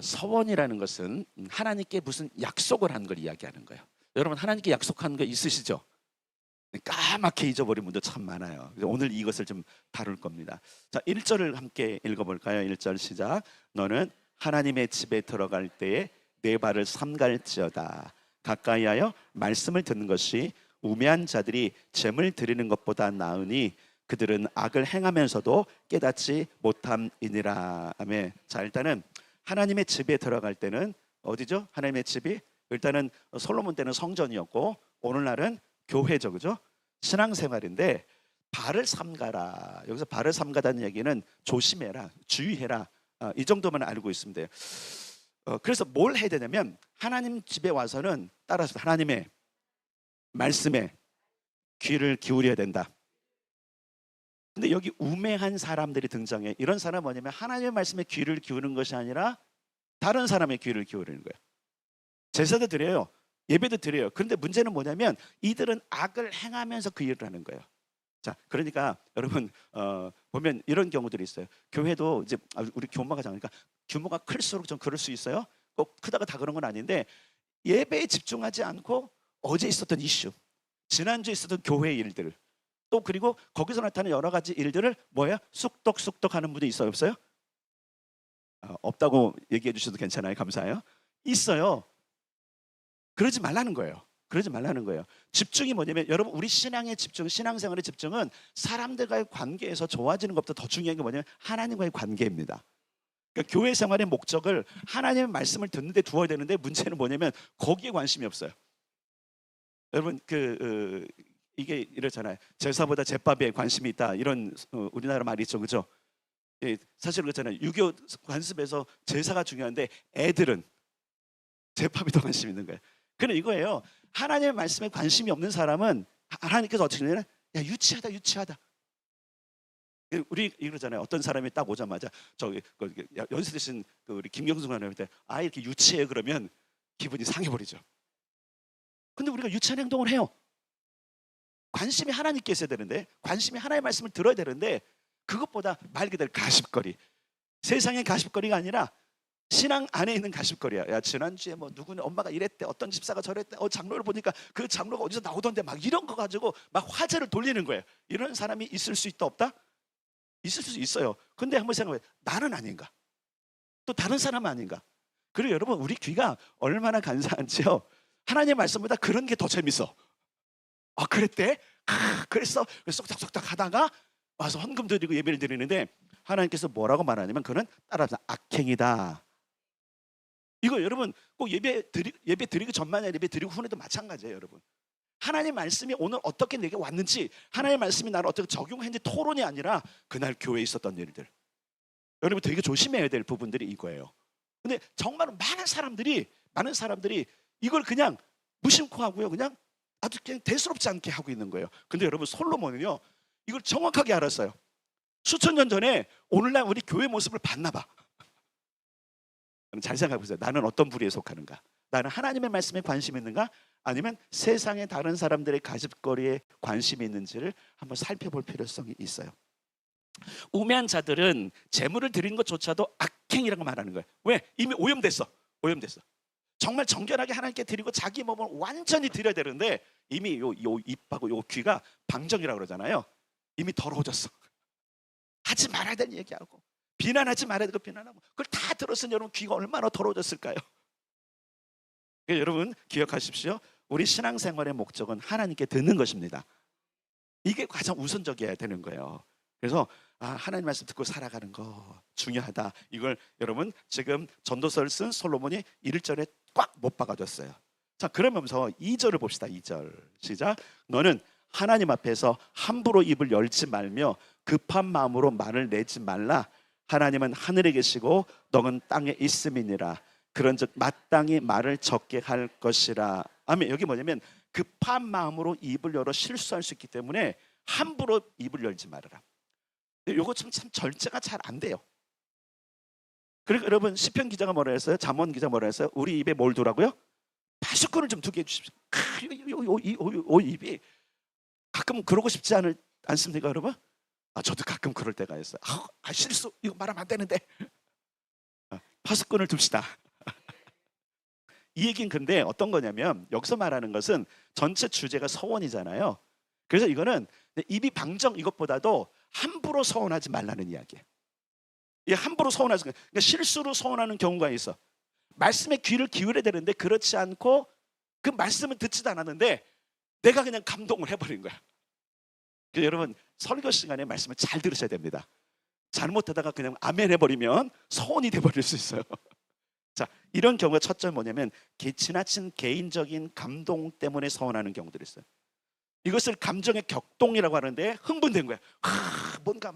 서원이라는 것은 하나님께 무슨 약속을 한 걸 이야기하는 거예요. 여러분 하나님께 약속한 거 있으시죠? 까맣게 잊어버린 분도 참 많아요. 그래서 오늘 이것을 좀 다룰 겁니다. 자, 1절을 함께 읽어볼까요? 1절 시작. 너는 하나님의 집에 들어갈 때에 내 발을 삼갈지어다. 가까이 하여 말씀을 듣는 것이 우매한 자들이 재물 드리는 것보다 나으니 그들은 악을 행하면서도 깨닫지 못함이니라. 아멘. 자, 일단은 하나님의 집에 들어갈 때는 어디죠? 하나님의 집이 일단은 솔로몬 때는 성전이었고 오늘날은 교회죠, 그죠? 신앙생활인데 발을 삼가라. 여기서 발을 삼가다는 얘기는 조심해라, 주의해라, 이 정도만 알고 있으면 돼요. 그래서 뭘 해야 되냐면 하나님 집에 와서는 따라서 하나님의 말씀에 귀를 기울여야 된다. 근데 여기 우매한 사람들이 등장해. 이런 사람은 뭐냐면 하나님의 말씀에 귀를 기울이는 것이 아니라 다른 사람의 귀를 기울이는 거예요. 제사도 드려요, 예배도 드려요. 그런데 문제는 뭐냐면 이들은 악을 행하면서 그 일을 하는 거예요. 자, 그러니까 여러분 보면 이런 경우들이 있어요. 교회도 이제 우리 규모가 작으니까 규모가 클수록 좀 그럴 수 있어요. 꼭 크다가 다 그런 건 아닌데 예배에 집중하지 않고 어제 있었던 이슈, 지난주에 있었던 교회 일들, 또 그리고 거기서 나타나는 여러 가지 일들을 뭐야? 쑥덕쑥덕 하는 분이 있어요, 없어요? 없다고 얘기해 주셔도 괜찮아요. 감사해요. 있어요. 그러지 말라는 거예요. 그러지 말라는 거예요. 집중이 뭐냐면 여러분 우리 신앙의 집중, 신앙생활의 집중은 사람들과의 관계에서 좋아지는 것보다 더 중요한 게 뭐냐면 하나님과의 관계입니다. 그러니까 교회 생활의 목적을 하나님의 말씀을 듣는 데 두어야 되는데 문제는 뭐냐면 거기에 관심이 없어요. 여러분 이게 이렇잖아요. 제사보다 제밥에 관심이 있다, 이런 우리나라 말이 있죠, 그죠? 사실 그렇잖아요. 유교 관습에서 제사가 중요한데 애들은 제밥이 더 관심 있는 거예요. 그럼 이거예요. 하나님의 말씀에 관심이 없는 사람은 하나님께서 어떻게 되냐? 야, 유치하다, 유치하다. 우리 이러잖아요. 어떤 사람이 딱 오자마자 저기 연세 드신 우리 김경수 하나님한테 이렇게 유치해 그러면 기분이 상해버리죠. 근데 우리가 유치한 행동을 해요. 관심이 하나님께 있어야 되는데, 관심이 하나님의 말씀을 들어야 되는데, 그것보다 말 그대로 가십거리, 세상의 가십거리가 아니라 신앙 안에 있는 가십거리야. 야, 지난주에 뭐 누구는 엄마가 이랬대, 어떤 집사가 저랬대, 장로를 보니까 그 장로가 어디서 나오던데, 막 이런 거 가지고 막 화제를 돌리는 거예요. 이런 사람이 있을 수 있다, 없다? 있을 수 있어요. 근데 한번 생각해, 나는 아닌가? 또 다른 사람은 아닌가? 그리고 여러분 우리 귀가 얼마나 간사한지요. 하나님의 말씀보다 그런 게 더 재밌어. 그랬대? 그랬어? 쏙쏙쏙쏙 하다가 와서 헌금 드리고 예배를 드리는데 하나님께서 뭐라고 말하냐면 그는 따라서 악행이다. 이거 여러분 꼭 예배 드리기 전만 아니라 예배 드리고 후에도 마찬가지예요. 여러분 하나님의 말씀이 오늘 어떻게 내게 왔는지, 하나님의 말씀이 나를 어떻게 적용했는지 토론이 아니라 그날 교회에 있었던 일들, 여러분 되게 조심해야 될 부분들이 이거예요. 근데 정말 많은 사람들이 이걸 그냥 무심코 하고요, 그냥 아주 그냥 대수롭지 않게 하고 있는 거예요. 근데 여러분 솔로몬은요 이걸 정확하게 알았어요. 수천 년 전에 오늘날 우리 교회 모습을 봤나 봐. 잘 생각해 보세요. 나는 어떤 부류에 속하는가? 나는 하나님의 말씀에 관심이 있는가? 아니면 세상의 다른 사람들의 가십거리에 관심이 있는지를 한번 살펴볼 필요성이 있어요. 우매한 자들은 재물을 드리는 것조차도 악행이라고 말하는 거예요. 왜? 이미 오염됐어. 정말 정결하게 하나님께 드리고 자기 몸을 완전히 드려야 되는데 이미 요 입하고 요 귀가 방정이라고 그러잖아요. 이미 더러워졌어. 하지 말아야 될 얘기하고 비난하지 말아야 될 거 비난하고 그걸 다 들었으니 여러분 귀가 얼마나 더러워졌을까요? 그러니까 여러분 기억하십시오. 우리 신앙생활의 목적은 하나님께 듣는 것입니다. 이게 가장 우선적이어야 되는 거예요. 그래서 하나님 말씀 듣고 살아가는 거 중요하다. 이걸 여러분 지금 전도서를 쓴 솔로몬이 1절에 꽉 못 박아줬어요. 자, 그러면서 2절을 봅시다. 2절 시작. 너는 하나님 앞에서 함부로 입을 열지 말며 급한 마음으로 말을 내지 말라. 하나님은 하늘에 계시고 너는 땅에 있음이니라. 그런즉 마땅히 말을 적게 할 것이라. 아멘. 여기 뭐냐면 급한 마음으로 입을 열어 실수할 수 있기 때문에 함부로 입을 열지 말아라. 이거 참 절제가 잘 안 돼요. 그리고 여러분 시편 기자가 뭐라 했어요? 잠언 기자 뭐라 했어요? 우리 입에 뭘 두라고요? 파수꾼을 좀 두게 해주십시오. 이 입이 가끔 그러고 싶지 않습니까, 여러분? 저도 가끔 그럴 때가 있어요. 실수, 이거 말하면 안 되는데. 파수꾼을 둡시다. 이 얘기는 근데 어떤 거냐면 여기서 말하는 것은 전체 주제가 서원이잖아요. 그래서 이거는 입이 방정 이것보다도 함부로 서원하지 말라는 이야기예요. 이 함부로 서원하지, 그러니까 실수로 서원하는 경우가 있어. 말씀에 귀를 기울여야 되는데 그렇지 않고 그 말씀은 듣지도 않았는데 내가 그냥 감동을 해버린 거야. 그래서 여러분 설교 시간에 말씀을 잘 들으셔야 됩니다. 잘못하다가 그냥 아멘 해버리면 서원이 돼버릴 수 있어요. 자, 이런 경우가 첫째 뭐냐면 지나친 개인적인 감동 때문에 서운하는 경우들이 있어요. 이것을 감정의 격동이라고 하는데 흥분된 거야. 뭔가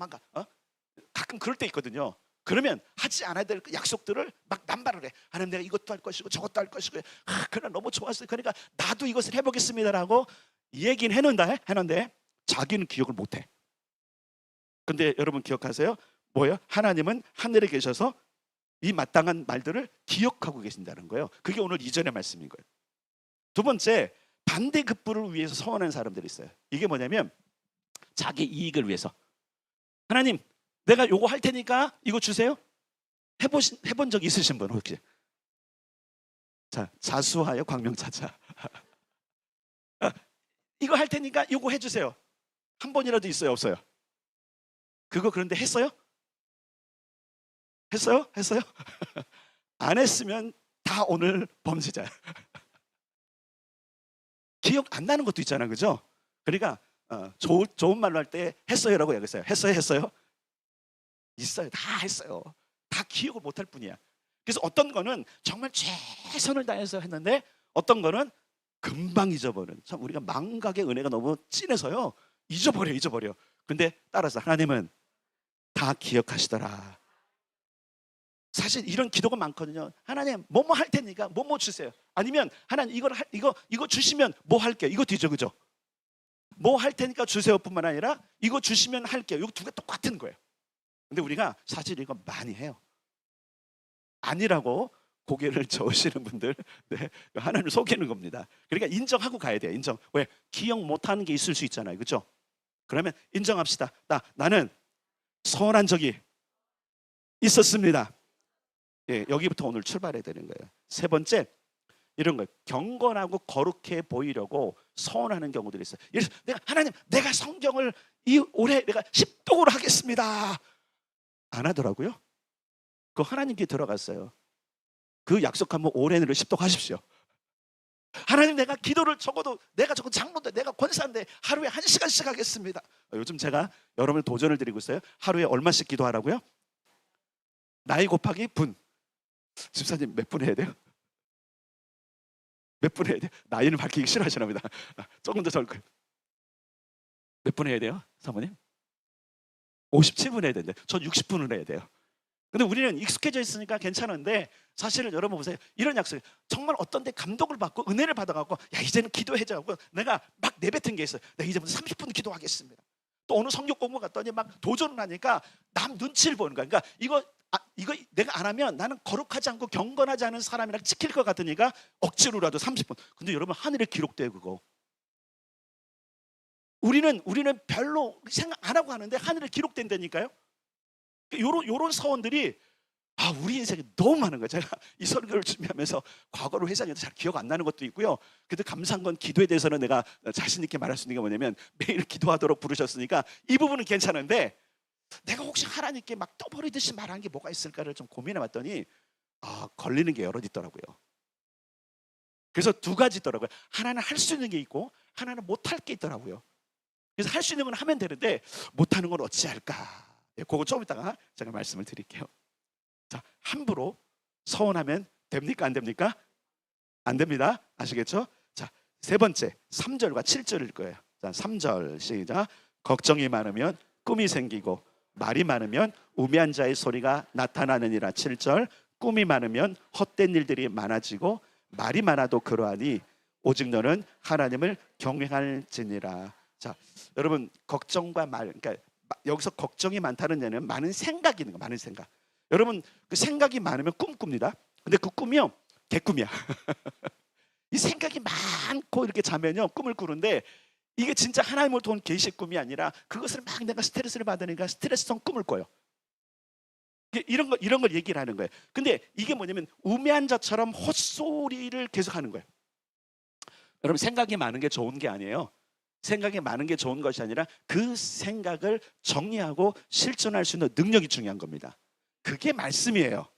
가끔 그럴 때 있거든요. 그러면 하지 않아야 될 약속들을 막 남발을 해. 하나님 내가 이것도 할 것이고 저것도 할 것이고 그러나 너무 좋았어요. 그러니까 나도 이것을 해보겠습니다라고 얘기는 해놓는데 자기는 기억을 못해. 근데 여러분 기억하세요? 뭐예요? 하나님은 하늘에 계셔서 이 마땅한 말들을 기억하고 계신다는 거예요. 그게 오늘 이전의 말씀인 거예요. 두 번째, 반대급부를 위해서 서원하는 사람들이 있어요. 이게 뭐냐면 자기 이익을 위해서. 하나님 내가 요거 할 테니까 이거 주세요. 해본 적 있으신 분 혹시? 자, 자수하여 광명찾자. 이거 할 테니까 요거 해주세요. 한 번이라도 있어요 없어요? 그거 그런데 했어요? 했어요? 안 했으면 다 오늘 범죄자야. 기억 안 나는 것도 있잖아, 그죠? 그러니까 좋은 말로 할 때 했어요라고 얘기했어요. 했어요? 있어요. 다 했어요. 다 기억을 못할 뿐이야. 그래서 어떤 거는 정말 최선을 다해서 했는데 어떤 거는 금방 잊어버리는. 참 우리가 망각의 은혜가 너무 진해서요. 잊어버려. 근데 따라서 하나님은 다 기억하시더라. 사실 이런 기도가 많거든요. 하나님 뭐뭐 할 테니까 뭐뭐 주세요. 아니면 하나님 이거 주시면 뭐 할게요. 이거 뒤죠, 그죠? 뭐 할 테니까 주세요뿐만 아니라 이거 주시면 할게요. 이거 두 개 똑같은 거예요. 근데 우리가 사실 이거 많이 해요. 아니라고 고개를 저으시는 분들, 네, 하나님을 속이는 겁니다. 그러니까 인정하고 가야 돼요. 인정. 왜? 기억 못하는 게 있을 수 있잖아요, 그렇죠? 그러면 인정합시다. 나는 서운한 적이 있었습니다. 예, 여기부터 오늘 출발해야 되는 거예요. 세 번째, 이런 거예요. 경건하고 거룩해 보이려고 서운하는 경우들이 있어요. 예를 들어서 내가 성경을 올해 내가 10독으로 하겠습니다. 안 하더라고요. 그거 하나님께 들어갔어요. 그 약속하면 올해 내로 10독 하십시오. 하나님 내가 기도를 적어도 내가 적어도 장로인데 내가 권사인데 하루에 1시간씩 하겠습니다. 요즘 제가 여러분을 도전을 드리고 있어요. 하루에 얼마씩 기도하라고요? 나이 곱하기 분. 집사님 몇 분 해야 돼요? 몇 분 해야 돼요? 나이는 밝히기 싫어하시나 보다. 조금 더 적을. 몇 분 해야 돼요? 사모님? 57분 해야 되는데 전 60분을 해야 돼요. 근데 우리는 익숙해져 있으니까 괜찮은데 사실은 여러분 보세요. 이런 약속 정말 어떤 데 감동을 받고 은혜를 받아갖고 야 이제는 기도해자고 내가 막 내뱉은 게 있어요. 내가 이제부터 30분 기도하겠습니다. 또 어느 성경 공부 갔더니 막 도전을 하니까 남 눈치를 보는 거야. 그러니까 이거 내가 안 하면 나는 거룩하지 않고 경건하지 않은 사람이라 찍힐 것 같으니까 억지로라도 30분. 근데 여러분 하늘에 기록돼요 그거. 우리는 별로 생각 안 하고 하는데 하늘에 기록된다니까요. 요런 서원들이 우리 인생에 너무 많은 거예요. 제가 이 설교를 준비하면서 과거로 회상해도 잘 기억 안 나는 것도 있고요. 그래도 감사한 건 기도에 대해서는 내가 자신 있게 말할 수 있는 게 뭐냐면 매일 기도하도록 부르셨으니까 이 부분은 괜찮은데 내가 혹시 하나님께 막 떠버리듯이 말한 게 뭐가 있을까를 좀 고민해 봤더니 걸리는 게 여러 있더라고요. 그래서 두 가지 있더라고요. 하나는 할 수 있는 게 있고 하나는 못할 게 있더라고요. 그래서 할 수 있는 건 하면 되는데 못하는 건 어찌할까? 그거 좀 이따가 제가 말씀을 드릴게요. 자, 함부로 서운하면 됩니까? 안 됩니까? 안 됩니다. 아시겠죠? 자, 세 번째 3절과 7절일 거예요. 자, 3절 시작. 걱정이 많으면 꿈이 생기고 말이 많으면 우매한 자의 소리가 나타나느니라. 7절 꿈이 많으면 헛된 일들이 많아지고 말이 많아도 그러하니 오직 너는 하나님을 경외할지니라. 자, 여러분 걱정과 말, 그러니까 여기서 걱정이 많다는 얘는 많은 생각이 있는 거, 많은 생각. 여러분 그 생각이 많으면 꿈 꿉니다. 근데 그 꿈이요 개꿈이야. 이 생각이 많고 이렇게 자면요 꿈을 꾸는데 이게 진짜 하나님을 돈 계시 꿈이 아니라 그것을 막 내가 스트레스를 받으니까 스트레스성 꿈을 꿔요. 이런 걸 얘기를 하는 거예요. 근데 이게 뭐냐면 우매한 자처럼 헛소리를 계속하는 거예요. 여러분, 생각이 많은 게 좋은 게 아니에요. 생각이 많은 게 좋은 것이 아니라 그 생각을 정리하고 실천할 수 있는 능력이 중요한 겁니다. 그게 말씀이에요.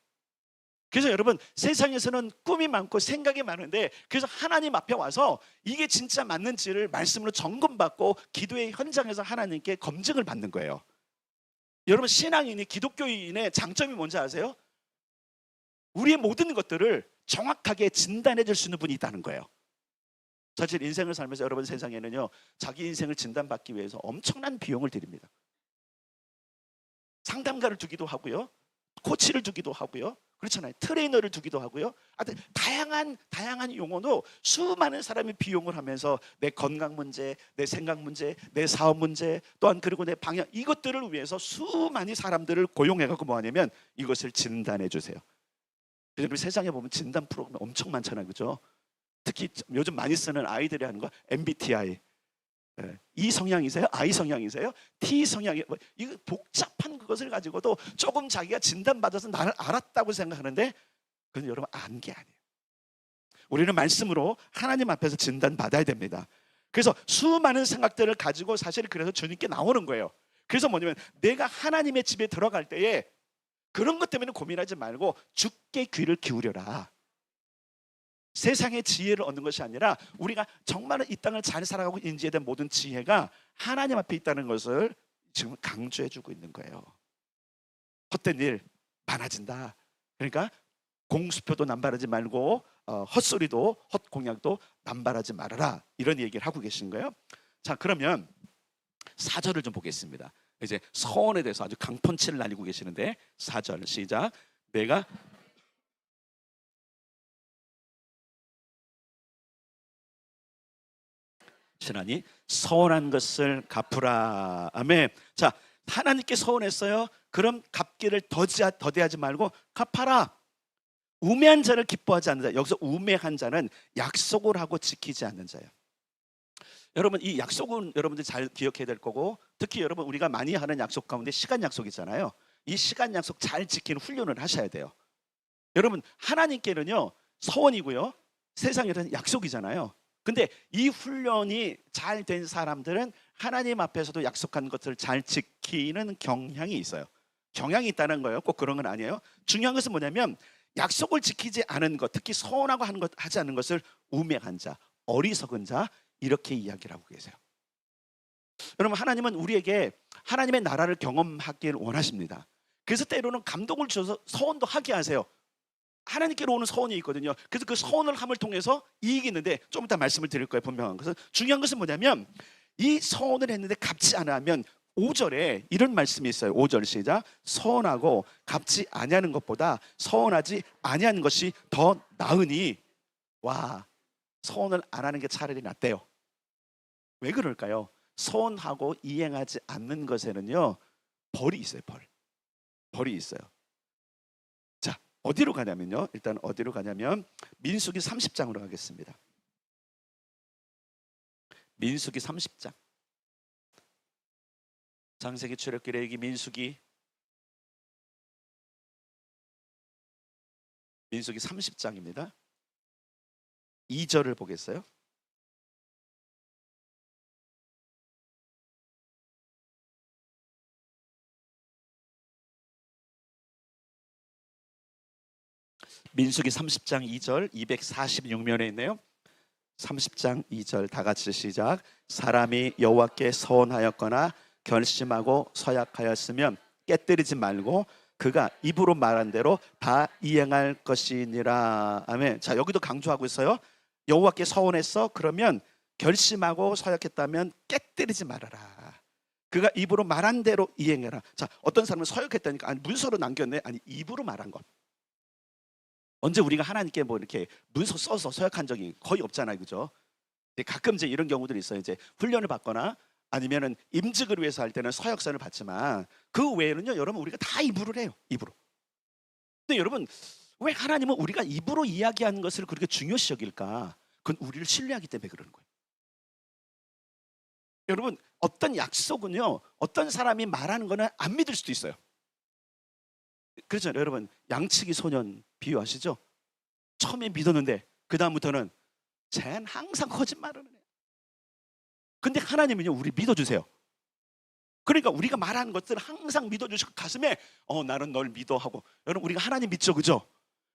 그래서 여러분, 세상에서는 꿈이 많고 생각이 많은데, 그래서 하나님 앞에 와서 이게 진짜 맞는지를 말씀으로 점검받고 기도의 현장에서 하나님께 검증을 받는 거예요. 여러분, 신앙인이, 기독교인의 장점이 뭔지 아세요? 우리의 모든 것들을 정확하게 진단해 줄 수 있는 분이 있다는 거예요. 사실 인생을 살면서 여러분, 세상에는요, 자기 인생을 진단받기 위해서 엄청난 비용을 들입니다. 상담가를 두기도 하고요, 코치를 두기도 하고요, 그렇잖아요. 트레이너를 두기도 하고요. 하여튼 다양한 용어로 수많은 사람이 비용을 하면서 내 건강 문제, 내 생각 문제, 내 사업 문제, 또한 그리고 내 방향, 이것들을 위해서 수많은 사람들을 고용해갖고 뭐 하냐면 이것을 진단해 주세요. 그리고 세상에 보면 진단 프로그램 엄청 많잖아요, 그죠? 특히 요즘 많이 쓰는 아이들이 하는 거 MBTI. E 성향이세요? I 성향이세요? T 성향이, 뭐 이거 복잡한 그것을 가지고도 조금 자기가 진단받아서 나를 알았다고 생각하는데, 그건 여러분 안 게 아니에요. 우리는 말씀으로 하나님 앞에서 진단받아야 됩니다. 그래서 수많은 생각들을 가지고 사실 그래서 주님께 나오는 거예요. 그래서 뭐냐면 내가 하나님의 집에 들어갈 때에 그런 것 때문에 고민하지 말고 주께 귀를 기울여라. 세상의 지혜를 얻는 것이 아니라 우리가 정말 이 땅을 잘 살아가고 인지해야 될 모든 지혜가 하나님 앞에 있다는 것을 지금 강조해주고 있는 거예요. 헛된 일 많아진다. 그러니까 공수표도 남발하지 말고 헛소리도 헛공약도 남발하지 말아라, 이런 얘기를 하고 계신 거예요. 자, 그러면 4절을 좀 보겠습니다. 이제 서원에 대해서 아주 강펀치를 날리고 계시는데, 4절 시작. 내가 신하니 서원한 것을 갚으라. 아멘. 자, 하나님께 서원했어요. 그럼 갚기를 더디하지 말고 갚아라. 우매한 자를 기뻐하지 않는 자. 여기서 우매한 자는 약속을 하고 지키지 않는 자예요. 여러분, 이 약속은 여러분들 잘 기억해야 될 거고, 특히 여러분 우리가 많이 하는 약속 가운데 시간 약속이잖아요. 이 시간 약속 잘 지키는 훈련을 하셔야 돼요. 여러분, 하나님께는요 서원이고요, 세상에는 약속이잖아요. 근데 이 훈련이 잘 된 사람들은 하나님 앞에서도 약속한 것을 잘 지키는 경향이 있어요. 경향이 있다는 거예요. 꼭 그런 건 아니에요. 중요한 것은 뭐냐면 약속을 지키지 않은 것, 특히 서운하고 하지 않는 것을 우매한 자, 어리석은 자, 이렇게 이야기를 하고 계세요. 여러분, 하나님은 우리에게 하나님의 나라를 경험하길 원하십니다. 그래서 때로는 감동을 주셔서 서원도 하게 하세요. 하나님께로 오는 서원이 있거든요. 그래서 그 서원을 함을 통해서 이익이 있는데, 좀 이따 말씀을 드릴 거예요, 분명한 것은. 중요한 것은 뭐냐면 이 서원을 했는데 갚지 않으면 5절에 이런 말씀이 있어요. 5절 시작. 서원하고 갚지 아니하는 것보다 서원하지 아니하는 것이 더 나으니. 와, 서원을 안 하는 게 차라리 낫대요. 왜 그럴까요? 서원하고 이행하지 않는 것에는요 벌이 있어요. 벌이 있어요. 자, 어디로 가냐면요, 일단 어디로 가냐면 민수기 30장으로 가겠습니다. 민수기 30장. 창세기, 출애굽기, 레위기, 민수기 30장입니다. 2절을 보겠어요. 민수기 30장 2절 246면에 있네요. 30장 2절 다 같이 시작. 사람이 여호와께 서원하였거나 결심하고 서약하였으면 깨뜨리지 말고 그가 입으로 말한 대로 다 이행할 것이니라. 아멘. 자, 여기도 강조하고 있어요. 여호와께 서원했어. 그러면 결심하고 서약했다면 깨뜨리지 말아라. 그가 입으로 말한 대로 이행해라. 자, 어떤 사람은 서약했다니까, 아니 문서로 남겼네. 아니, 입으로 말한 것. 언제 우리가 하나님께 뭐 이렇게 문서 써서 서약한 적이 거의 없잖아요, 그죠? 가끔 이제 이런 경우들이 있어요. 이제 훈련을 받거나 아니면은 임직을 위해서 할 때는 서약서를 받지만 그 외에는요, 여러분 우리가 다 입으로 해요, 입으로. 근데 여러분, 왜 하나님은 우리가 입으로 이야기하는 것을 그렇게 중요시 여길까? 그건 우리를 신뢰하기 때문에 그러는 거예요. 여러분, 어떤 약속은요, 어떤 사람이 말하는 거는 안 믿을 수도 있어요. 그렇잖아요. 여러분, 양치기 소년 비유하시죠? 처음에 믿었는데 그 다음부터는 쟤는 항상 거짓말을 해요. 근데 하나님은요, 우리 믿어주세요. 그러니까 우리가 말하는 것들을 항상 믿어주시고 가슴에 나는 널 믿어 하고. 여러분, 우리가 하나님 믿죠, 그죠?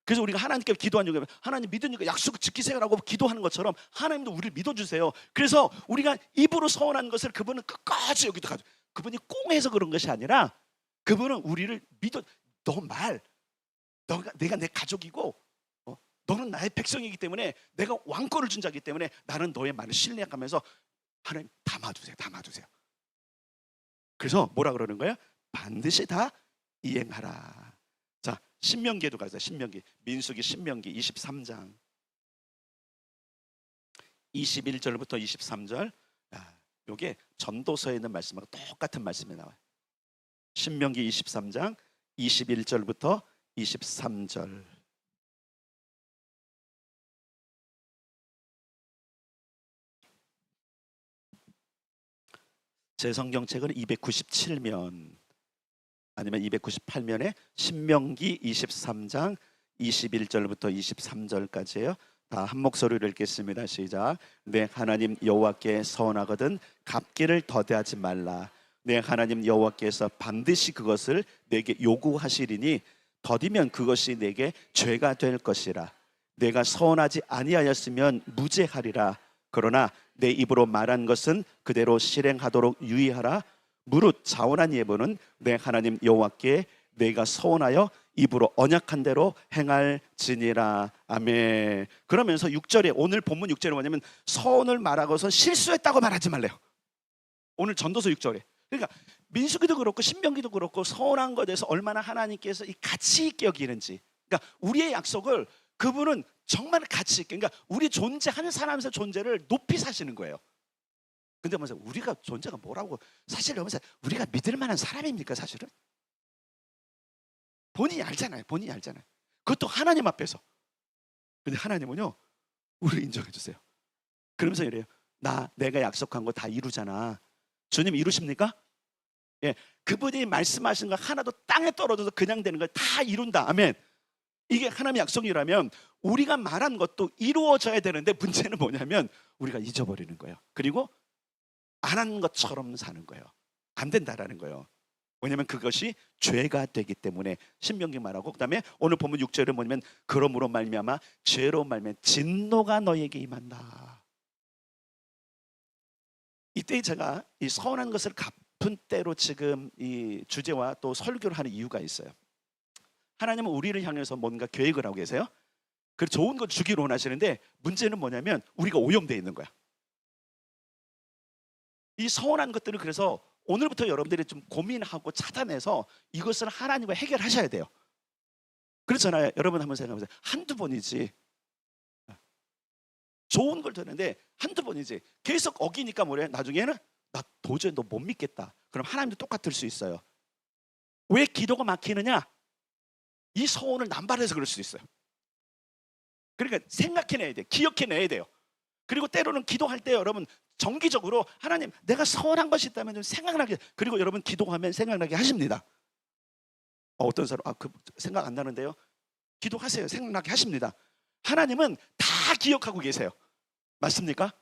그래서 우리가 하나님께 기도하는 게 하나님 믿으니까 약속 지키세요라고 기도하는 것처럼 하나님도 우리를 믿어주세요. 그래서 우리가 입으로 서원한 것을 그분은 끝까지 여기도 가죠. 그분이 꽁해서 그런 것이 아니라 그분은 우리를 믿어. 내가 내 가족이고 너는 나의 백성이기 때문에 내가 왕권을 준 자이기 때문에 나는 너의 말을 신뢰하면서 하나님 담아두세요. 그래서 뭐라 그러는 거예요? 반드시 다 이행하라. 자, 신명기에도 가자. 신명기, 민수기 신명기 23장 21절부터 23절. 이게 전도서에 있는 말씀하고 똑같은 말씀이 나와요. 신명기 23장 21절부터 23절. 제 성경책은 297면 아니면 298면에 신명기 23장 21절부터 23절까지예요. 다 한 목소리로 읽겠습니다. 시작. 내 하나님 여호와께 서원하거든 갚기를 더디하지 말라. 내 하나님 여호와께서 반드시 그것을 내게 요구하시리니 더디면 그것이 내게 죄가 될 것이라. 내가 서원하지 아니하였으면 무죄하리라. 그러나 내 입으로 말한 것은 그대로 실행하도록 유의하라. 무릇 자원한 예보는 내 하나님 여호와께 내가 서원하여 입으로 언약한 대로 행할지니라. 아멘. 그러면서 6절에, 오늘 본문 6절에 뭐냐면 서원을 말하고서 실수했다고 말하지 말래요. 오늘 전도서 6절에. 그러니까 민수기도 그렇고 신명기도 그렇고 서원한 것에 대해서 얼마나 하나님께서 이 가치 있게 여기는지. 그러니까 우리의 약속을 그분은 정말 가치 있게, 그러니까 우리 존재하는 사람의 존재를 높이 사시는 거예요. 근데 먼저 우리가 존재가 뭐라고, 사실 여러분, 우리가 믿을 만한 사람입니까? 사실은 본인이 알잖아요. 그것도 하나님 앞에서. 근데 하나님은요, 우리를 인정해 주세요. 그러면서 이래요. 내가 약속한 거 다 이루잖아. 주님 이루십니까? 예, 그분이 말씀하신 거 하나도 땅에 떨어져서 그냥 되는 걸 다 이룬다. 아멘. 이게 하나님의 약속이라면 우리가 말한 것도 이루어져야 되는데, 문제는 뭐냐면 우리가 잊어버리는 거예요. 그리고 안 한 것처럼 사는 거예요. 안 된다라는 거예요. 왜냐하면 그것이 죄가 되기 때문에. 신명기 말하고, 그 다음에 오늘 보면 6절에 뭐냐면 그러므로 말미암아 죄로 말미암아 진노가 너에게 임한다. 이때 제가 이 서운한 것을 갚은 때로 지금 이 주제와 또 설교를 하는 이유가 있어요. 하나님은 우리를 향해서 뭔가 계획을 하고 계세요. 그래서 좋은 걸 주기로 원하시는데, 문제는 뭐냐면 우리가 오염되어 있는 거야. 이 서운한 것들을 그래서 오늘부터 여러분들이 좀 고민하고 차단해서 이것을 하나님과 해결하셔야 돼요. 그렇잖아요. 여러분 한번 생각해보세요. 한두 번이지. 좋은 걸 듣는데 한두 번이지. 계속 어기니까 뭐래? 나중에는 나 도저히 너 못 믿겠다. 그럼 하나님도 똑같을 수 있어요. 왜 기도가 막히느냐? 이 서운을 남발해서 그럴 수 있어요. 그러니까 생각해내야 돼요. 기억해내야 돼요. 그리고 때로는 기도할 때 여러분 정기적으로 하나님, 내가 서운한 것이 있다면 좀 생각나게. 그리고 여러분 기도하면 생각나게 하십니다. 어떤 사람 그 생각 안 나는데요? 기도하세요. 생각나게 하십니다. 하나님은 다 기억하고 계세요. 맞습니까?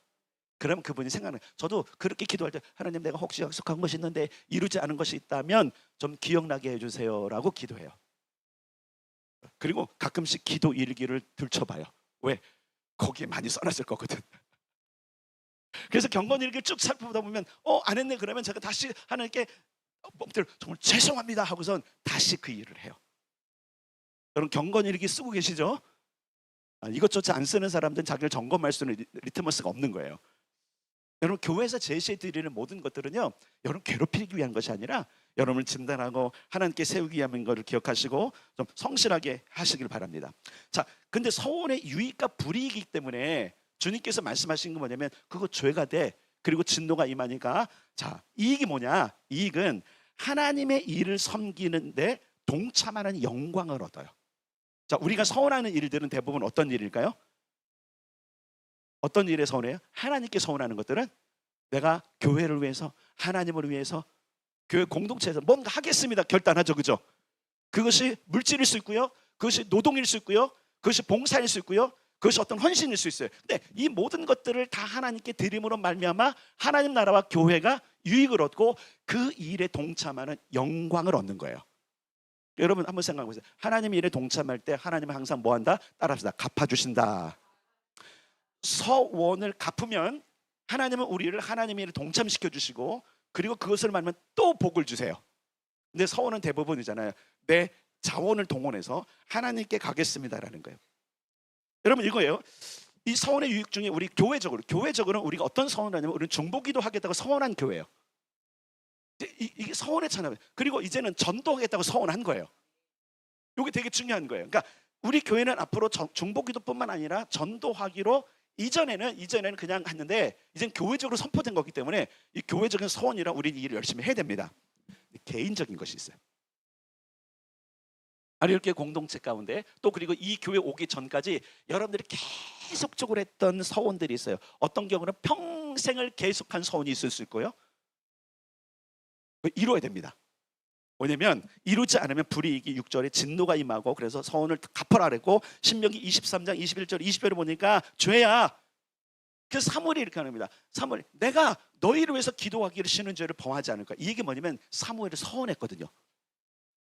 그럼 그분이 생각나요. 저도 그렇게 기도할 때 하나님, 내가 혹시 약속한 것이 있는데 이루지 않은 것이 있다면 좀 기억나게 해주세요 라고 기도해요. 그리고 가끔씩 기도 일기를 들춰봐요. 왜? 거기에 많이 써놨을 거거든. 그래서 경건일기를 쭉 살펴보다 보면 안 했네. 그러면 제가 다시 하나님께 정말 죄송합니다 하고선 다시 그 일을 해요. 여러분 경건일기 쓰고 계시죠? 이것조차 안 쓰는 사람들은 자기를 점검할 수 있는 리트머스가 없는 거예요. 여러분 교회에서 제시해 드리는 모든 것들은요, 여러분 괴롭히기 위한 것이 아니라 여러분을 진단하고 하나님께 세우기 위한 것을 기억하시고 좀 성실하게 하시길 바랍니다. 자, 근데 서원의 유익과 불이익이기 때문에 주님께서 말씀하신 건 뭐냐면 그거 죄가 돼. 그리고 진노가 임하니까. 자, 이익이 뭐냐? 이익은 하나님의 일을 섬기는데 동참하는 영광을 얻어요. 자, 우리가 서원하는 일들은 대부분 어떤 일일까요? 어떤 일에 서운해요? 하나님께 서운하는 것들은 내가 교회를 위해서, 하나님을 위해서, 교회 공동체에서 뭔가 하겠습니다 결단하죠. 그죠? 그것이 물질일 수 있고요. 그것이 노동일 수 있고요. 그것이 봉사일 수 있고요. 그것이 어떤 헌신일 수 있어요. 근데 이 모든 것들을 다 하나님께 드림으로 말미암아 하나님 나라와 교회가 유익을 얻고 그 일에 동참하는 영광을 얻는 거예요. 여러분 한번 생각해 보세요. 하나님 일에 동참할 때 하나님은 항상 뭐한다? 따라합시다. 갚아주신다. 서원을 갚으면 하나님은 우리를 하나님의 일에 동참시켜 주시고, 그리고 그것을 말하면 또 복을 주세요. 근데 서원은 대부분이잖아요. 내 자원을 동원해서 하나님께 가겠습니다라는 거예요. 여러분 이거예요. 이 서원의 유익 중에 우리 교회적으로는 우리가 어떤 서원을 하냐면, 우리는 중보기도 하겠다고 서원한 교회예요. 이게 서원의 찬양. 그리고 이제는 전도하겠다고 서원한 거예요. 이게 되게 중요한 거예요. 그러니까 우리 교회는 앞으로 중보기도뿐만 아니라 전도하기로 이전에는 그냥 했는데, 이젠 교회적으로 선포된 거기 때문에 이 교회적인 서원이랑 우리 일을 열심히 해야 됩니다. 개인적인 것이 있어요. 아니 이렇게 공동체 가운데 또 그리고 이 교회 오기 전까지 여러분들이 계속적으로 했던 서원들이 있어요. 어떤 경우는 평생을 계속한 서원이 있을 수 있고요. 이루어야 됩니다. 왜냐면 이루지 않으면 불이익이 6절에 진노가 임하고, 그래서 서원을 갚아라 그랬고, 신명기 23장 21절 20절에 보니까 죄야. 그래서 사무엘이 이렇게 합니다. 사무엘, 내가 너희를 위해서 기도하기를 쉬는 죄를 범하지 않을까. 이 얘기 뭐냐면 사무엘을 서원했거든요.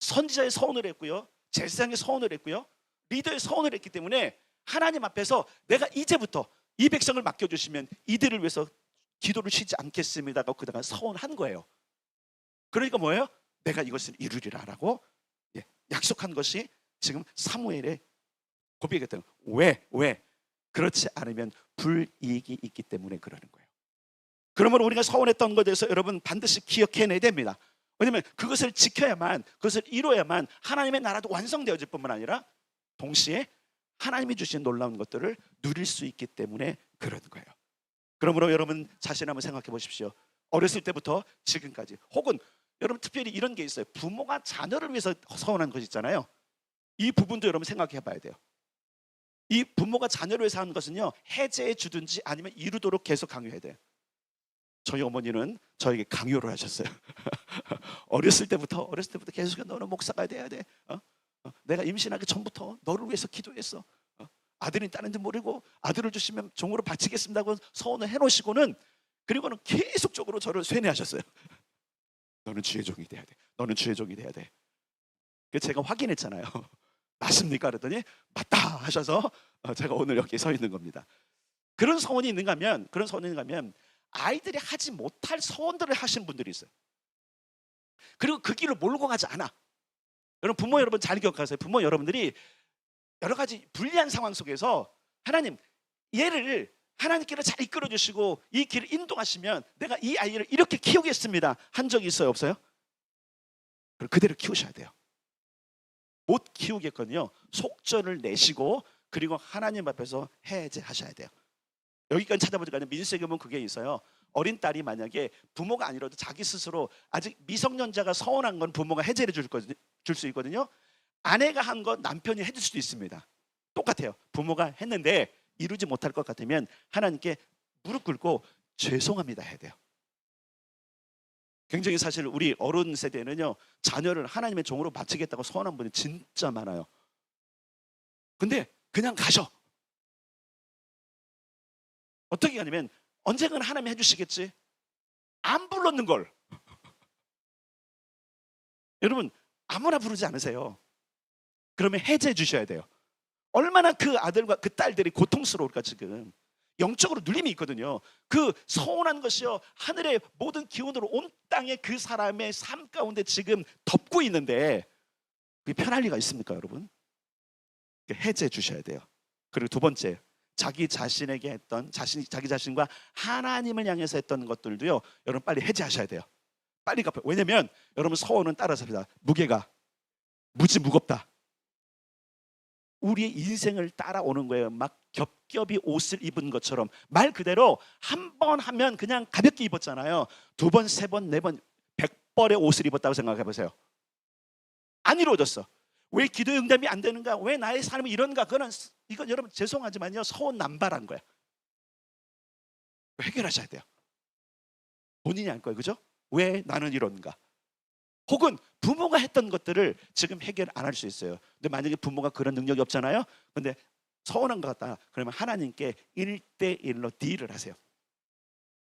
선지자의 서원을 했고요, 제사장의 서원을 했고요, 리더의 서원을 했기 때문에 하나님 앞에서 내가 이제부터 이 백성을 맡겨주시면 이들을 위해서 기도를 쉬지 않겠습니다가 그다가 서원한 거예요. 그러니까 뭐예요? 내가 이것을 이루리라라고 약속한 것이 지금 사무엘의 고백했던 거예요. 왜? 그렇지 않으면 불이익이 있기 때문에 그러는 거예요. 그러므로 우리가 서원했던 것에 대해서 여러분 반드시 기억해내야 됩니다. 왜냐하면 그것을 지켜야만, 그것을 이루어야만 하나님의 나라도 완성되어질 뿐만 아니라 동시에 하나님이 주신 놀라운 것들을 누릴 수 있기 때문에 그러는 거예요. 그러므로 여러분 자신 한번 생각해 보십시오. 어렸을 때부터 지금까지, 혹은 여러분 특별히 이런 게 있어요. 부모가 자녀를 위해서 서원한 것이 있잖아요. 이 부분도 여러분 생각해 봐야 돼요. 이 부모가 자녀를 위해서 하는 것은요, 해제해 주든지 아니면 이루도록 계속 강요해야 돼요. 저희 어머니는 저에게 강요를 하셨어요. 어렸을 때부터 계속 너는 목사가 돼야 돼. 내가 임신하기 전부터 너를 위해서 기도했어. 아들이 따는지 모르고 아들을 주시면 종으로 바치겠습니다고 서원을 해놓으시고는, 그리고는 계속적으로 저를 쇠뇌하셨어요. 너는 주의 종이 돼야 돼. 너는 주의 종이 돼야 돼. 그래서 제가 확인했잖아요. 맞습니까? 그랬더니 맞다 하셔서 제가 오늘 여기 서 있는 겁니다. 그런 서원이 있는가 하면 아이들이 하지 못할 서원들을 하시는 분들이 있어요. 그리고 그 길을 몰고 가지 않아. 여러분 부모 여러분 잘 기억하세요. 부모 여러분들이 여러 가지 불리한 상황 속에서 하나님 얘를 하나님께로 잘 이끌어 주시고 이 길을 인도하시면 내가 이 아이를 이렇게 키우겠습니다 한 적이 있어요, 없어요? 그럼 그대로 키우셔야 돼요. 못 키우겠거든요. 속절을 내시고 그리고 하나님 앞에서 해제하셔야 돼요. 여기까지 찾아보니까 민수에게 보면 그게 있어요. 어린 딸이 만약에 부모가 아니라도 자기 스스로 아직 미성년자가 서원한 건 부모가 해제를 줄 수 있거든요. 아내가 한 건 남편이 해줄 수도 있습니다. 똑같아요. 부모가 했는데 이루지 못할 것 같으면 하나님께 무릎 꿇고 죄송합니다 해야 돼요. 굉장히 사실 우리 어른 세대는요, 자녀를 하나님의 종으로 바치겠다고 서원한 분이 진짜 많아요. 근데 그냥 가셔. 어떻게 하냐면 언젠가는 하나님이 해주시겠지. 안 불렀는 걸. 여러분 아무나 부르지 않으세요. 그러면 해제해 주셔야 돼요. 얼마나 그 아들과 그 딸들이 고통스러울까. 지금 영적으로 눌림이 있거든요. 그 서운한 것이요, 하늘의 모든 기운으로 온 땅에 그 사람의 삶 가운데 지금 덮고 있는데 그게 편할 리가 있습니까, 여러분? 해제해 주셔야 돼요. 그리고 두 번째, 자기 자신에게 했던 자기 자신과 하나님을 향해서 했던 것들도요, 여러분 빨리 해제하셔야 돼요. 빨리 갚아요. 왜냐면 여러분 서원은 따라서입니다. 무게가 무겁다. 우리의 인생을 따라오는 거예요. 막 겹겹이 옷을 입은 것처럼. 말 그대로 한 번 하면 그냥 가볍게 입었잖아요. 두 번, 세 번, 네 번, 100벌의 옷을 입었다고 생각해 보세요. 안 이루어졌어. 왜 기도 응답이 안 되는가? 왜 나의 삶이 이런가? 이건 여러분 죄송하지만요, 서원 남발한 거야. 해결하셔야 돼요. 본인이 알 거예요, 그죠? 왜 나는 이런가? 혹은 부모가 했던 것들을 지금 해결 안 할 수 있어요. 근데 만약에 부모가 그런 능력이 없잖아요. 근데 서운한 것 같다. 그러면 하나님께 1대1로 딜을 하세요.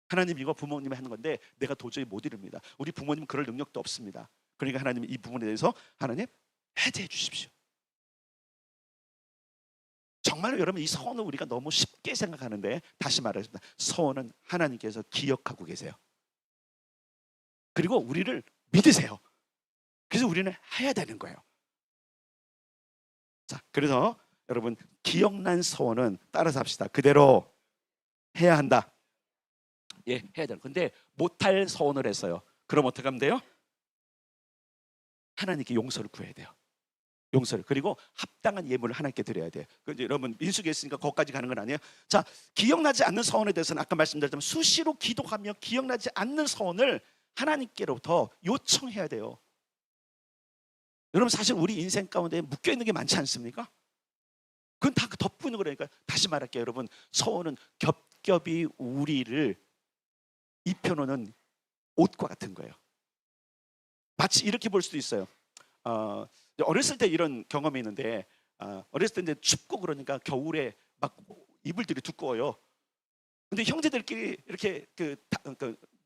하나님, 이거 부모님이 하는 건데 내가 도저히 못 이룹니다. 우리 부모님 그럴 능력도 없습니다. 그러니까 하나님, 이 부분에 대해서 하나님 해제해 주십시오. 정말로 여러분, 이 서원을 우리가 너무 쉽게 생각하는데, 다시 말하겠습니다. 서원은 하나님께서 기억하고 계세요. 그리고 우리를 믿으세요. 그래서 우리는 해야 되는 거예요. 자, 그래서 여러분, 기억난 서원은 따라서 합시다. 그대로 해야 한다. 예, 해야 돼요. 근데 못할 서원을 했어요. 그럼 어떻게 하면 돼요? 하나님께 용서를 구해야 돼요. 용서를. 그리고 합당한 예물을 하나님께 드려야 돼요. 여러분, 민수기에 있으니까 거기까지 가는 건 아니에요. 자, 기억나지 않는 서원에 대해서는 아까 말씀드렸지만 수시로 기도하며 기억나지 않는 서원을 하나님께로부터 요청해야 돼요. 여러분, 사실 우리 인생 가운데 묶여있는 게 많지 않습니까? 그건 다 덮고 있는 거라니까. 다시 말할게요. 여러분, 서원은 겹겹이 우리를 입혀놓는 옷과 같은 거예요. 마치 이렇게 볼 수도 있어요. 어렸을 때 이런 경험이 있는데, 어렸을 때 이제 춥고 그러니까 겨울에 막 이불들이 두꺼워요. 근데 형제들끼리 이렇게 그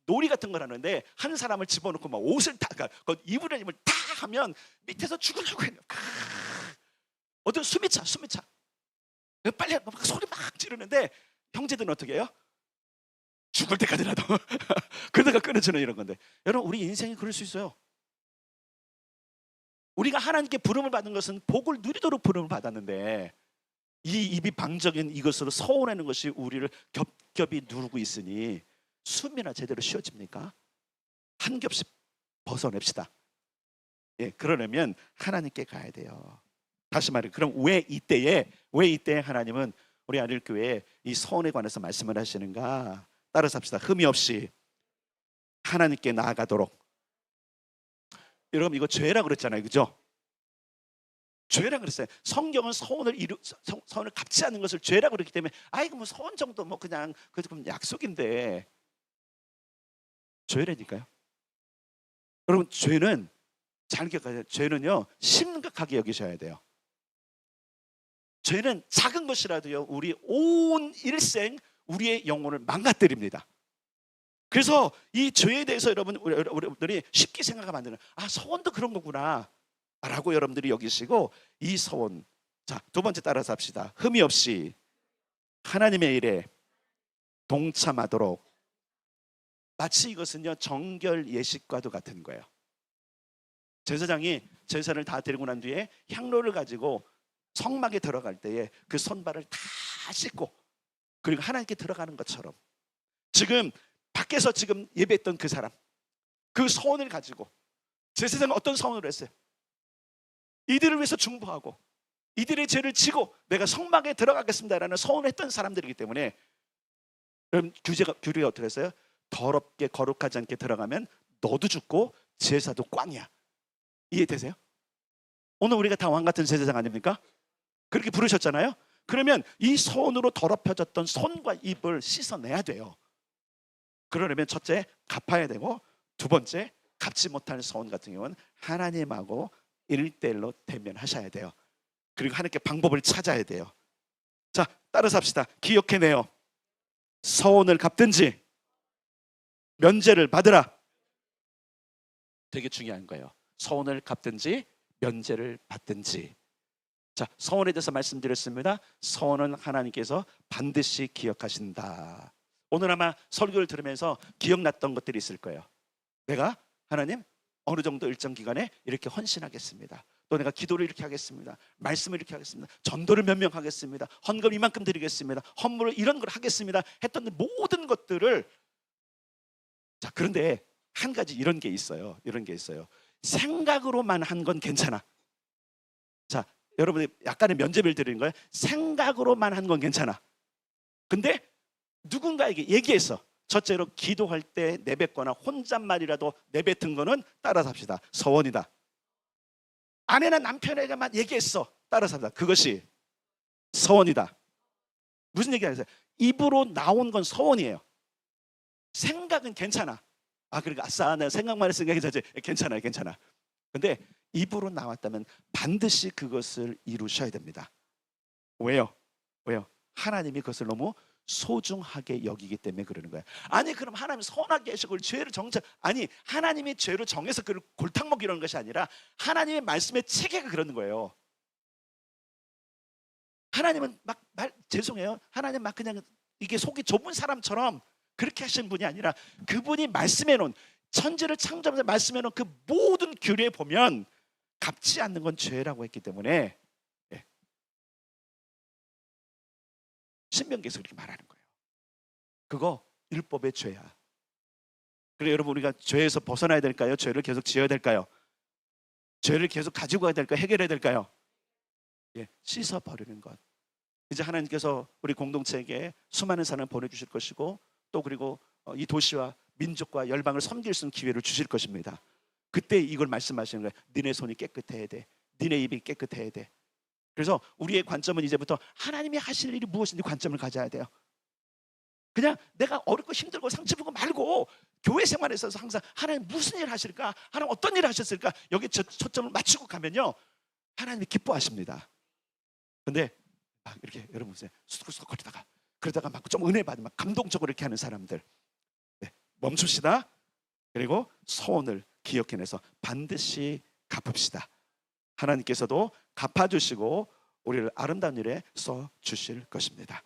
놀이 같은 걸 하는데, 한 사람을 집어넣고 막 옷을 다, 그러니까 이불을 다 하면 밑에서 죽으려고 해요. 어떤 숨이 차. 빨리 막 소리 막 지르는데 형제들은 어떻게 해요? 죽을 때까지라도 그러다가 끊어지는 이런 건데, 여러분, 우리 인생이 그럴 수 있어요. 우리가 하나님께 부름을 받은 것은 복을 누리도록 부름을 받았는데, 이 입이 방적인 이것으로 서운해하는 것이 우리를 겹겹이 누르고 있으니 숨이나 제대로 쉬어집니까? 한 겹씩 벗어냅시다. 예, 그러려면 하나님께 가야 돼요. 다시 말해, 그럼 왜 이때에 하나님은 우리 안일교회에 이 서원에 관해서 말씀을 하시는가? 따라서 합시다. 흠이 없이 하나님께 나아가도록. 여러분, 이거 죄라 그랬잖아요, 그죠? 죄라 그랬어요. 성경은 서원을 갚지 않는 것을 죄라 그랬기 때문에, 아이고 뭐 서원 정도 뭐 그냥 약속인데, 죄라니까요. 여러분, 죄는 잘 기억하세요. 죄는요, 심각하게 여기셔야 돼요. 죄는 작은 것이라도요, 우리 온 일생 우리의 영혼을 망가뜨립니다. 그래서 이 죄에 대해서 여러분들이 쉽게 생각하면 안 되는, 서원도 그런 거구나 라고 여러분들이 여기시고, 이 서원, 자, 두 번째 따라서 합시다. 흠이 없이 하나님의 일에 동참하도록. 마치 이것은요, 정결 예식과도 같은 거예요. 제사장이 제사를 다 드리고 난 뒤에 향로를 가지고 성막에 들어갈 때에 그 손발을 다 씻고, 그리고 하나님께 들어가는 것처럼, 지금 밖에서 지금 예배했던 그 사람, 그 서원을 가지고 제사장은 어떤 서원을 했어요? 이들을 위해서 중보하고 이들의 죄를 지고 내가 성막에 들어가겠습니다라는 서원을 했던 사람들이기 때문에, 그럼 규례가 어떻게 했어요? 더럽게 거룩하지 않게 들어가면 너도 죽고 제사도 꽝이야. 이해되세요? 오늘 우리가 다 왕 같은 제사장 아닙니까? 그렇게 부르셨잖아요. 그러면 이 손으로 더럽혀졌던 손과 입을 씻어내야 돼요. 그러려면 첫째, 갚아야 되고, 두 번째, 갚지 못할 서원 같은 경우는 하나님하고 1대1로 대면하셔야 돼요. 그리고 하나님께 방법을 찾아야 돼요. 자, 따라서 합시다. 기억해내요. 서원을 갚든지 면제를 받으라. 되게 중요한 거예요. 서원을 갚든지 면제를 받든지. 자, 서원에 대해서 말씀드렸습니다. 서원은 하나님께서 반드시 기억하신다. 오늘 아마 설교를 들으면서 기억났던 것들이 있을 거예요. 내가 하나님 어느 정도 일정 기간에 이렇게 헌신하겠습니다. 또 내가 기도를 이렇게 하겠습니다. 말씀을 이렇게 하겠습니다. 전도를 몇 명 하겠습니다. 헌금 이만큼 드리겠습니다. 헌물을 이런 걸 하겠습니다. 했던 모든 것들을, 자, 그런데 한 가지 이런 게 있어요. 생각으로만 한 건 괜찮아. 자, 여러분이 약간의 면죄비를 드리는 거예요. 생각으로만 한 건 괜찮아. 근데 누군가에게 얘기했어. 첫째로 기도할 때 내뱉거나 혼잣말이라도 내뱉은 거는 따라서 합시다. 서원이다. 아내나 남편에게만 얘기했어. 따라서 합시다. 그것이 서원이다. 무슨 얘기 하세요? 입으로 나온 건 서원이에요. 생각은 괜찮아. 그러니까 아싸, 내가 생각만 했으니까 괜찮지. 괜찮아요, 괜찮아. 근데 입으로 나왔다면 반드시 그것을 이루셔야 됩니다. 왜요? 왜요? 하나님이 그것을 너무 소중하게 여기기 때문에 그러는 거예요. 아니 그럼 하나님 선하게 하시고 죄를 정죄, 아니 하나님이 죄를 정해서 그를 골탕 먹이려는 것이 아니라 하나님의 말씀의 체계가 그러는 거예요. 하나님은 막 죄송해요. 하나님 막 그냥 이게 속이 좁은 사람처럼 그렇게 하신 분이 아니라 그분이 말씀해 놓은, 천지를 창조하면서 말씀해 놓은 그 모든 규례에 보면 갚지 않는 건 죄라고 했기 때문에, 예, 신명기에서 그렇게 말하는 거예요. 그거 율법의 죄야. 그래 여러분, 우리가 죄에서 벗어나야 될까요? 죄를 계속 지어야 될까요? 죄를 계속 가지고 가야 될까요? 해결해야 될까요? 예, 씻어 버리는 것. 이제 하나님께서 우리 공동체에게 수많은 사람을 보내주실 것이고, 또 그리고 이 도시와 민족과 열방을 섬길 수 있는 기회를 주실 것입니다. 그때 이걸 말씀하시는 거예요. 니네 손이 깨끗해야 돼. 니네 입이 깨끗해야 돼. 그래서 우리의 관점은 이제부터 하나님이 하실 일이 무엇인지 관점을 가져야 돼요. 그냥 내가 어렵고 힘들고 상처 보고 말고 교회 생활에 있어서 항상 하나님 무슨 일 하실까? 하나님 어떤 일을 하셨을까? 여기 초점을 맞추고 가면요, 하나님이 기뻐하십니다. 근데 막 이렇게 여러분 보세요. 수덕수덕 거리다가 그러다가 막 좀 은혜 받으면 감동적으로 이렇게 하는 사람들, 네, 멈춥시다. 그리고 소원을 기억해내서 반드시 갚읍시다. 하나님께서도 갚아주시고 우리를 아름다운 일에 써 주실 것입니다.